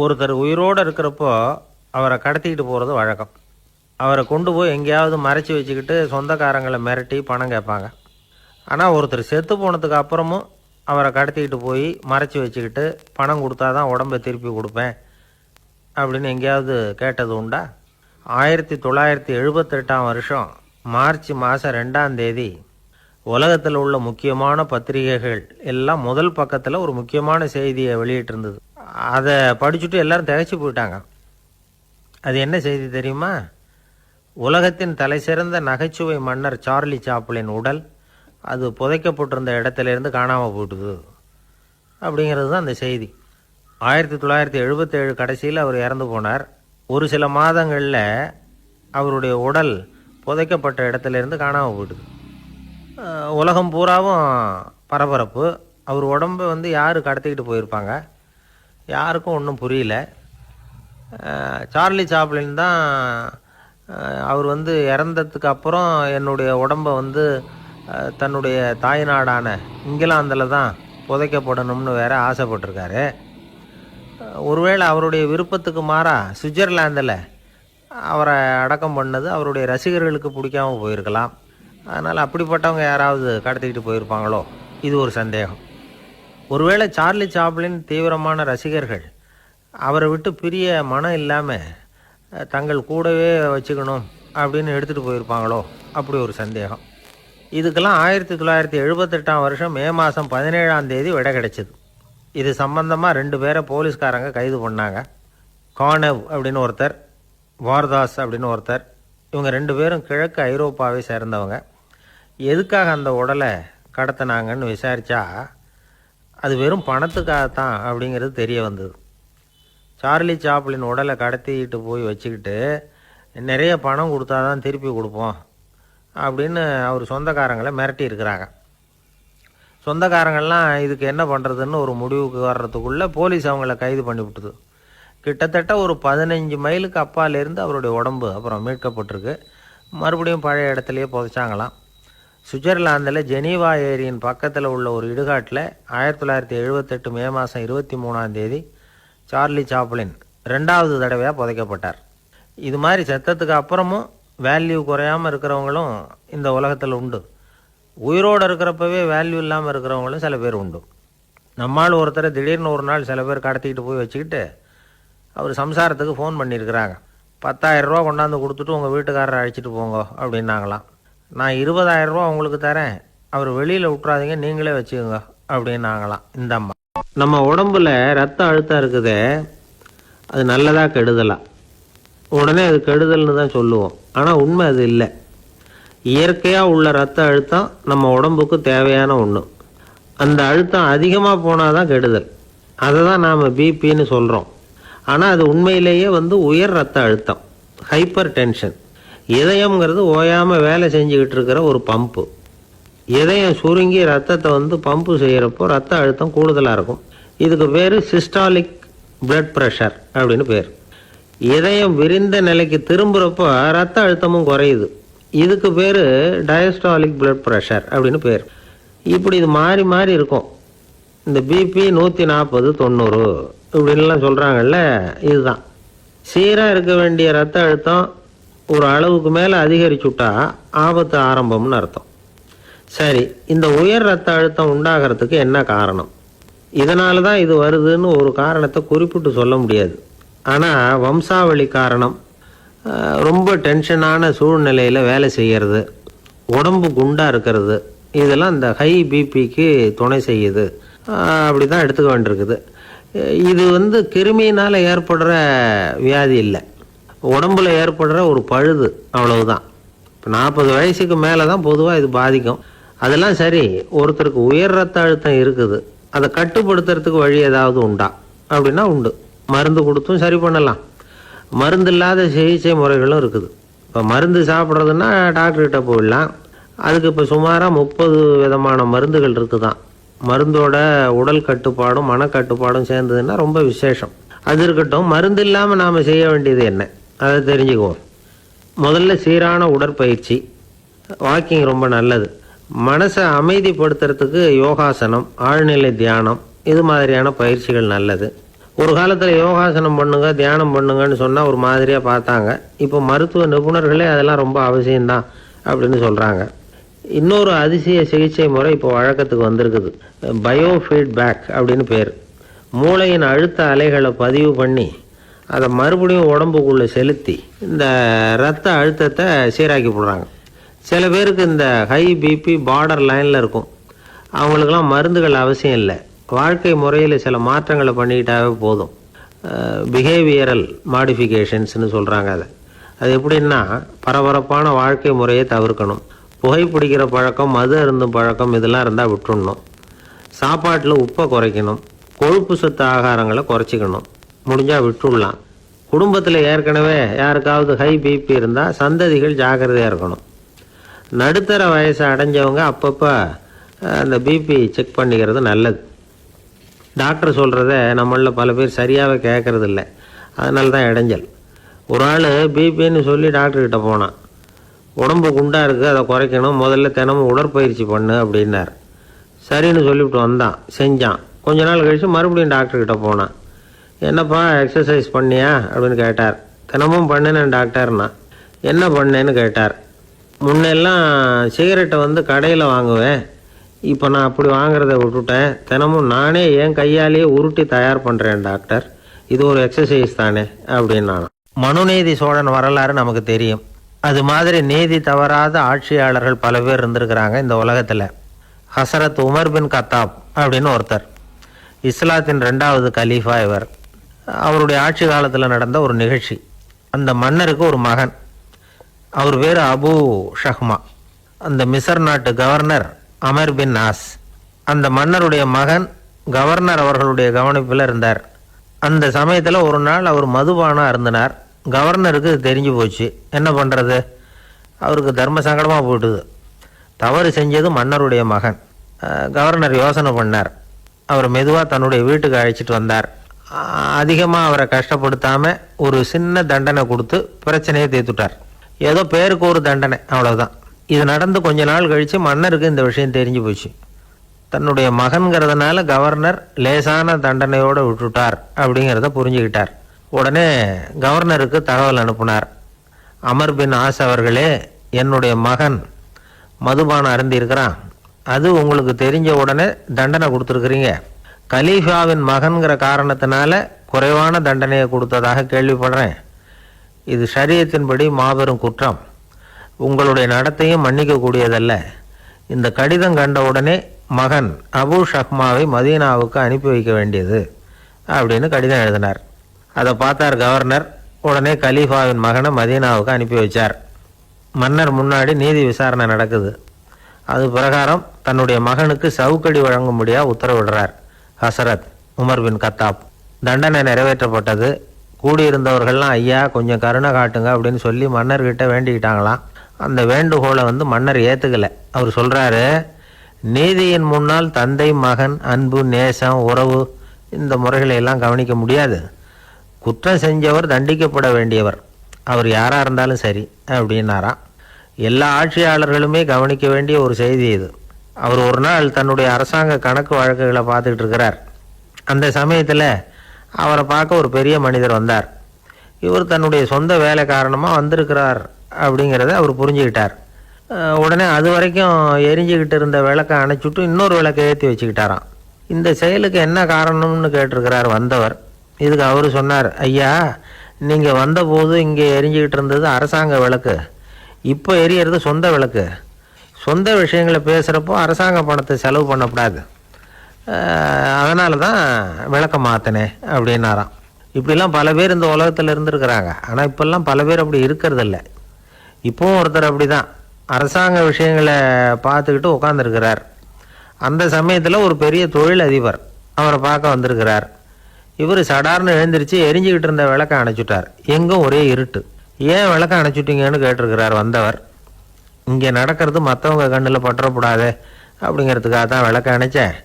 ஒருத்தர் உயிரோடு இருக்கிறப்போ அவரை கடத்திக்கிட்டு போகிறது வழக்கம். அவரை கொண்டு போய் எங்கேயாவது மறைச்சி வச்சுக்கிட்டு சொந்தக்காரங்களை மிரட்டி பணம் கேட்பாங்க. ஆனால் ஒருத்தர் செத்து போனதுக்கு அப்புறமும் அவரை கடத்திக்கிட்டு போய் மறைச்சி வச்சுக்கிட்டு பணம் கொடுத்தா தான் உடம்பை திருப்பி கொடுப்பேன் அப்படின்னு எங்கேயாவது கேட்டது உண்டா? 1978 மார்ச் மாதம் 2 உலகத்தில் உள்ள முக்கியமான பத்திரிகைகள் எல்லாம் முதல் பக்கத்தில் ஒரு முக்கியமான செய்தியை வெளியிட்டிருந்தது. அதை படிச்சுட்டு எல்லாரும் திகைச்சு போயிட்டாங்க. அது என்ன செய்தி தெரியுமா? உலகத்தின் தலை சிறந்த நகைச்சுவை மன்னர் சார்லி சாப்ளின் உடல் அது புதைக்கப்பட்டிருந்த இடத்துலேருந்து காணாமல் போயிட்டுது அப்படிங்கிறது தான் அந்த செய்தி. 1977 கடைசியில் அவர் இறந்து போனார். ஒரு சில மாதங்களில் அவருடைய உடல் புதைக்கப்பட்ட இடத்துலேருந்து காணாமல் போயிட்டுது. உலகம் பூராவும் பரபரப்பு. அவர் உடம்பை யார் கடத்திக்கிட்டு போயிருப்பாங்க? யாருக்கும் ஒன்றும் புரியல. சார்லி சாப்ளின் தான் அவர் இறந்ததுக்கு அப்புறம் என்னுடைய உடம்பை தன்னுடைய தாய்நாடான இங்கிலாந்தில் தான் புதைக்கப்படணும்னு வேற ஆசைப்பட்டிருக்காரு. ஒருவேளை அவருடைய விருப்பத்துக்கு மாறா சுவிட்சர்லாந்தில் அவரை அடக்கம் பண்ணது அவருடைய ரசிகர்களுக்கு பிடிக்காமல் போயிருக்கலாம். அதனால் அப்படிப்பட்டவங்க யாராவது கடத்திக்கிட்டு போயிருப்பாங்களோ? இது ஒரு சந்தேகம். ஒருவேளை சார்லி சாப்ளின் தீவிரமான ரசிகர்கள் அவரை விட்டு பிரிய மனம் இல்லாமல் தங்கள் கூடவே வச்சுக்கணும் அப்படின்னு எடுத்துகிட்டு போயிருப்பாங்களோ? அப்படி ஒரு சந்தேகம். இதுக்கெல்லாம் 1978 மே மாதம் 17 விடை கிடைச்சிது. இது சம்பந்தமாக 2 பேரை போலீஸ்காரங்க கைது பண்ணாங்க. கானவ் அப்படின்னு ஒருத்தர், வார்தாஸ் அப்படின்னு ஒருத்தர். இவங்க 2 பேரும் கிழக்கு ஐரோப்பாவை சேர்ந்தவங்க. எதுக்காக அந்த உடலை கடத்தினாங்கன்னு விசாரித்தா அது வெறும் பணத்துக்காகத்தான் அப்படிங்கிறது தெரிய வந்தது. சார்லி சாப்ளின் உடலை கடத்திக்கிட்டு போய் வச்சுக்கிட்டு நிறைய பணம் கொடுத்தா தான் திருப்பி கொடுப்போம் அப்படின்னு அவர் சொந்தக்காரங்களை மிரட்டி இருக்கிறாங்க. சொந்தக்காரங்கள்லாம் இதுக்கு என்ன பண்ணுறதுன்னு ஒரு முடிவுக்கு வர்றதுக்குள்ளே போலீஸ் அவங்கள கைது பண்ணிவிட்டுது. கிட்டத்தட்ட ஒரு 15 மைலுக்கு அப்பாலேருந்து அவருடைய உடம்பு அப்புறம் மீட்கப்பட்டிருக்கு. மறுபடியும் பழைய இடத்துலையே புதைச்சாங்களாம். சுவிட்சர்லாந்தில் ஜெனீவா ஏரியின் பக்கத்தில் உள்ள ஒரு இடுகாட்டில் 1978 மே மாதம் 23 சார்லி சாப்ளின் 2வது தடவையாக புதைக்கப்பட்டார். இது மாதிரி செத்தத்துக்கு அப்புறமும் வேல்யூ குறையாமல் இருக்கிறவங்களும் இந்த உலகத்தில் உண்டு. உயிரோடு இருக்கிறப்பவே வேல்யூ இல்லாமல் இருக்கிறவங்களும் சில பேர் உண்டு. நம்மால் ஒருத்தரை திடீர்னு ஒரு நாள் சில பேர் கடத்திக்கிட்டு போய் வச்சுக்கிட்டு அவர் சம்சாரத்துக்கு ஃபோன் பண்ணியிருக்கிறாங்க. 10,000 ரூபா கொண்டாந்து கொடுத்துட்டு உங்கள் வீட்டுக்காரரை அழைச்சிட்டு போங்க அப்படின்னாங்களாம். நான் 20,000 ரூபா உங்களுக்கு தரேன், அவர் வெளியில் விட்றாதீங்க, நீங்களே வச்சுக்கோங்க அப்படின்னாங்களாம் இந்த அம்மா. நம்ம உடம்புல ரத்த அழுத்தம் இருக்குதே, அது நல்லதா கெடுதலா? உடனே அது கெடுதல்னு தான் சொல்லுவோம். ஆனால் உண்மை அது இல்லை. இயற்கையாக உள்ள ரத்த அழுத்தம் நம்ம உடம்புக்கு தேவையான ஒன்று. அந்த அழுத்தம் அதிகமாக போனால் தான் கெடுதல். அதை தான் நாம் பிபின்னு சொல்கிறோம். ஆனால் அது உண்மையிலேயே உயர் ரத்த அழுத்தம், ஹைப்பர் டென்ஷன். இதயம்ங்கிறது ஓயாமல் வேலை செஞ்சுக்கிட்டு இருக்கிற ஒரு பம்பு. இதயம் சுருங்கி ரத்தத்தை பம்பு செய்கிறப்போ ரத்த அழுத்தம் கூடுதலாக இருக்கும். இதுக்கு பேர் சிஸ்டாலிக் பிளட் ப்ரெஷர் அப்படின்னு பேர். இதயம் விரிந்த நிலைக்கு திரும்புகிறப்போ ரத்த அழுத்தமும் குறையுது. இதுக்கு பேர் டயஸ்டாலிக் பிளட் ப்ரெஷர் அப்படின்னு பேர். இப்படி இது மாறி மாறி இருக்கும். இந்த பிபி 140/90 இப்படின்லாம் சொல்கிறாங்கல்ல, இதுதான். சீராக இருக்க வேண்டிய ரத்த அழுத்தம் ஒரு அளவுக்கு மேலே அதிகரிச்சுட்டா ஆபத்து ஆரம்பம்னு அர்த்தம். சரி, இந்த உயர் ரத்த அழுத்தம் உண்டாகிறதுக்கு என்ன காரணம்? இதனால தான் இது வருதுன்னு ஒரு காரணத்தை குறிப்பிட்டு சொல்ல முடியாது. ஆனால் வம்சாவளி காரணம், ரொம்ப டென்ஷனான சூழ்நிலையில் வேலை செய்கிறது, உடம்பு குண்டாக இருக்கிறது, இதெல்லாம் இந்த ஹை பிபிக்கு துணை செய்யுது. அப்படி தான் எடுத்துக்க வேண்டியிருக்குது. இது கிருமியினால் ஏற்படுற வியாதி இல்லை, உடம்புல ஏற்படுற ஒரு பழுது, அவ்வளவுதான். இப்போ 40 வயசுக்கு மேலே தான் பொதுவாக இது பாதிக்கும். அதெல்லாம் சரி, ஒருத்தருக்கு உயர் ரத்த அழுத்தம் இருக்குது, அதை கட்டுப்படுத்துறதுக்கு வழி ஏதாவது உண்டா அப்படின்னா உண்டு. மருந்து கொடுத்தும் சரி பண்ணலாம். மருந்து இல்லாத சிகிச்சை முறைகளும் இருக்குது. இப்போ மருந்து சாப்பிட்றதுன்னா டாக்டர்கிட்ட போயிடலாம். அதுக்கு இப்போ சுமாராக 30 விதமான மருந்துகள் இருக்குதான். மருந்தோட உடல் கட்டுப்பாடும் மனக்கட்டுப்பாடும் சேர்ந்ததுன்னா ரொம்ப விசேஷம். அது இருக்கட்டும், மருந்து இல்லாமல் நாம் செய்ய வேண்டியது என்ன, அதை தெரிஞ்சுக்குவோம். முதல்ல சீரான உடற்பயிற்சி, வாக்கிங் ரொம்ப நல்லது. மனசை அமைதிப்படுத்துறதுக்கு யோகாசனம், ஆழ்நிலை தியானம், இது மாதிரியான பயிற்சிகள் நல்லது. ஒரு காலத்தில் யோகாசனம் பண்ணுங்க, தியானம் பண்ணுங்கன்னு சொன்னால் ஒரு மாதிரியாக பார்த்தாங்க. இப்போ மருத்துவ நிபுணர்களே அதெல்லாம் ரொம்ப அவசியம்தான் அப்படின்னு சொல்கிறாங்க. இன்னொரு அதிசய சிகிச்சை முறை இப்போ வழக்கத்துக்கு வந்திருக்குது. பயோ ஃபீட்பேக் அப்படின்னு பேர். மூளையின் அழுத்த அலைகளை பதிவு பண்ணி அதை மறுபடியும் உடம்புக்குள்ளே செலுத்தி இந்த இரத்த அழுத்தத்தை சீராக்கி போடுறாங்க. சில பேருக்கு இந்த ஹை பிபி பார்டர் லைனில் இருக்கும். அவங்களுக்கெல்லாம் மருந்துகள் அவசியம் இல்லை. வாழ்க்கை முறையில் சில மாற்றங்களை பண்ணிக்கிட்டாவே போதும். பிஹேவியரல் மாடிஃபிகேஷன்ஸ்னு சொல்கிறாங்க. அது எப்படின்னா, பரபரப்பான வாழ்க்கை முறையை தவிர்க்கணும். புகைப்பிடிக்கிற பழக்கம், மது அருந்தும் பழக்கம் இதெல்லாம் இருந்தால் விட்டுடணும். சாப்பாட்டில் உப்பை குறைக்கணும். கொழுப்பு சத்து ஆகாரங்களை குறைச்சிக்கணும். முடிஞ்சால் விட்டுடலாம். குடும்பத்தில் ஏற்கனவே யாருக்காவது ஹை பிபி இருந்தால் சந்ததிகள் ஜாக்கிரதையாக இருக்கணும். நடுத்தர வயசை அடைஞ்சவங்க அப்பப்போ அந்த பிபி செக் பண்ணிக்கிறது நல்லது. டாக்டர் சொல்கிறத நம்மளில் பல பேர் சரியாகவே கேட்கறதில்ல. அதனால தான் இடைஞ்சல். ஒரு ஆள் பிபின்னு சொல்லி டாக்டர்கிட்ட போனான். உடம்பு குண்டாக இருக்குது, அதை குறைக்கணும், முதல்ல தினமும் உடற்பயிற்சி பண்ணு அப்படின்னார். சரின்னு சொல்லிவிட்டு வந்தான், செஞ்சான். கொஞ்ச நாள் கழித்து மறுபடியும் டாக்டர்கிட்ட போனான். என்னப்பா எக்ஸசைஸ் பண்ணியா அப்படின்னு கேட்டார். தினமும் பண்ணினேன் டாக்டர்னா. என்ன பண்ணேன்னு கேட்டார். முன்னெல்லாம் சிகரெட்டை கடையில் வாங்குவேன், இப்போ நான் அப்படி வாங்குறத விட்டுட்டேன். தினமும் நானே என் கையாலேயே உருட்டி தயார் பண்ணுறேன் டாக்டர். இது ஒரு எக்ஸசைஸ் தானே அப்படின்னு நான். மனுநீதி சோழன் வரலாறு நமக்கு தெரியும். அது மாதிரி நீதி தவறாத ஆட்சியாளர்கள் பல பேர் இருந்திருக்கிறாங்க இந்த உலகத்தில். ஹசரத் உமர் பின் கத்தாப் அப்படின்னு ஒருத்தர். இஸ்லாத்தின் 2வது கலீஃபா இவர். அவருடைய ஆட்சி காலத்தில் நடந்த ஒரு நிகழ்ச்சி. அந்த மன்னருக்கு ஒரு மகன். அவர் பேர் அபு ஷஹ்மா. அந்த மிசர் நாட்டு கவர்னர் அமர் பின் நாஸ். அந்த மன்னருடைய மகன் கவர்னர் அவர்களுடைய கவனிப்பில் இருந்தார். அந்த சமயத்தில் ஒரு நாள் அவர் மதுபானம் அருந்தினார். கவர்னருக்கு தெரிஞ்சு போச்சு. என்ன பண்ணுறது? அவருக்கு தர்ம சங்கடமாக போயிட்டுது. தவறு செஞ்சது மன்னருடைய மகன். கவர்னர் யோசனை பண்ணார். அவர் மெதுவாக தன்னுடைய வீட்டுக்கு அழைச்சிட்டு வந்தார். அதிகமாக அவரை கஷ்டப்படுத்தாமல் ஒரு சின்ன தண்டனை கொடுத்து பிரச்சனையை தீர்த்துட்டார். ஏதோ பேருக்கு ஒரு தண்டனை, அவ்வளோதான். இது நடந்து கொஞ்ச நாள் கழித்து மன்னருக்கு இந்த விஷயம் தெரிஞ்சு போச்சு. தன்னுடைய மகன்கிறதுனால கவர்னர் லேசான தண்டனையோடு விட்டுட்டார் அப்படிங்கிறத புரிஞ்சுக்கிட்டார். உடனே கவர்னருக்கு தகவல் அனுப்புனார். அமர் பின் ஆஸ் அவர்களே, என்னுடைய மகன் மதுபானம் அருந்திருக்கிறான். அது உங்களுக்கு தெரிஞ்ச உடனே தண்டனை கொடுத்துருக்குறீங்க. கலீஃபாவின் மகன்கிற காரணத்தினால குறைவான தண்டனையை கொடுத்ததாக கேள்விப்படுறேன். இது ஷரியத்தின்படி மாபெரும் குற்றம். உங்களுடைய நடத்தையும் மன்னிக்கக்கூடியதல்ல. இந்த கடிதம் கண்ட உடனே மகன் அபு ஷஹ்மாவை மதீனாவுக்கு அனுப்பி வைக்க வேண்டியது அப்படின்னு கடிதம் எழுதினார். அதை பார்த்தார் கவர்னர். உடனே கலீஃபாவின் மகனை மதீனாவுக்கு அனுப்பி வச்சார். மன்னர் முன்னாடி நீதி விசாரணை நடக்குது. அது பிரகாரம் தன்னுடைய மகனுக்கு சவுக்கடி வழங்கும்படியாக உத்தரவிடுறார் ஹசரத் உமர் பின் கத்தாப். தண்டனை நிறைவேற்றப்பட்டது. கூடியிருந்தவர்கள்லாம் ஐயா கொஞ்சம் கருணை காட்டுங்க அப்படின்னு சொல்லி மன்னர்கிட்ட வேண்டிக்கிட்டாங்களாம். அந்த வேண்டுகோளை மன்னர் ஏற்றுக்கலை. அவர் சொல்கிறாரு, நீதியின் முன்னால் தந்தை மகன் அன்பு நேசம் உறவு இந்த முறைகளை எல்லாம் கவனிக்க முடியாது. குற்றம் செஞ்சவர் தண்டிக்கப்பட வேண்டியவர், அவர் யாராக இருந்தாலும் சரி அப்படின்னாராம். எல்லா ஆட்சியாளர்களுமே கவனிக்க வேண்டிய ஒரு செய்தி இது. அவர் ஒரு நாள் தன்னுடைய அரசாங்க கணக்கு வழக்குகளை பார்த்துக்கிட்டு இருக்கிறார். அந்த சமயத்தில் அவரை பார்க்க ஒரு பெரிய மனிதர் வந்தார். இவர் தன்னுடைய சொந்த வேலை காரணமாக வந்திருக்கிறார் அப்படிங்கிறத அவர் புரிஞ்சுக்கிட்டார். உடனே அது வரைக்கும் எரிஞ்சிக்கிட்டு இருந்த விளக்கை அணைச்சிட்டு இன்னொரு விளக்கை ஏற்றி வச்சுக்கிட்டாராம். இந்த செயலுக்கு என்ன காரணம்னு கேட்டிருக்கிறார் வந்தவர். இதுக்கு அவர் சொன்னார், ஐயா நீங்கள் வந்தபோது இங்கே எரிஞ்சிக்கிட்டு இருந்தது அரசாங்க விளக்கு, இப்போ எரியறது சொந்த விளக்கு. சொந்த விஷயங்களை பேசுகிறப்போ அரசாங்க பணத்தை செலவு பண்ணக்கூடாது, அதனால தான் விளக்க மாற்றினேன் அப்படின்னாராம். இப்படிலாம் பல பேர் இந்த உலகத்தில் இருந்துருக்கிறாங்க. ஆனால் இப்போல்லாம் பல பேர் அப்படி இருக்கிறதில்ல. இப்போவும் ஒருத்தர் அப்படி தான் அரசாங்க விஷயங்களை பார்த்துக்கிட்டு உட்காந்துருக்கிறார். அந்த சமயத்தில் ஒரு பெரிய தொழிலதிபர் அவரை பார்க்க வந்திருக்கிறார். இவர் சடார்னு எழுந்திரிச்சு எரிஞ்சிக்கிட்டு இருந்த விளக்கை அணைச்சிட்டார். எங்கும் ஒரே இருட்டு. ஏன் விளக்கை அணைச்சிட்டிங்கன்னு கேட்டிருக்கிறார் வந்தவர். இங்கே நடக்கிறது மற்றவங்க கண்ணில் பற்றக்கூடாது அப்படிங்கிறதுக்காக தான் விளக்கை அணைச்சேன்.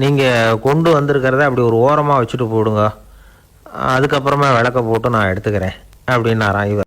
நீங்கள் கொண்டு வந்திருக்கிறத அப்படி ஒரு ஓரமாக வச்சுட்டு போடுங்க, அதுக்கப்புறமா விளக்க போட்டு நான் எடுத்துக்கிறேன் அப்படின்னாராம் இவர்.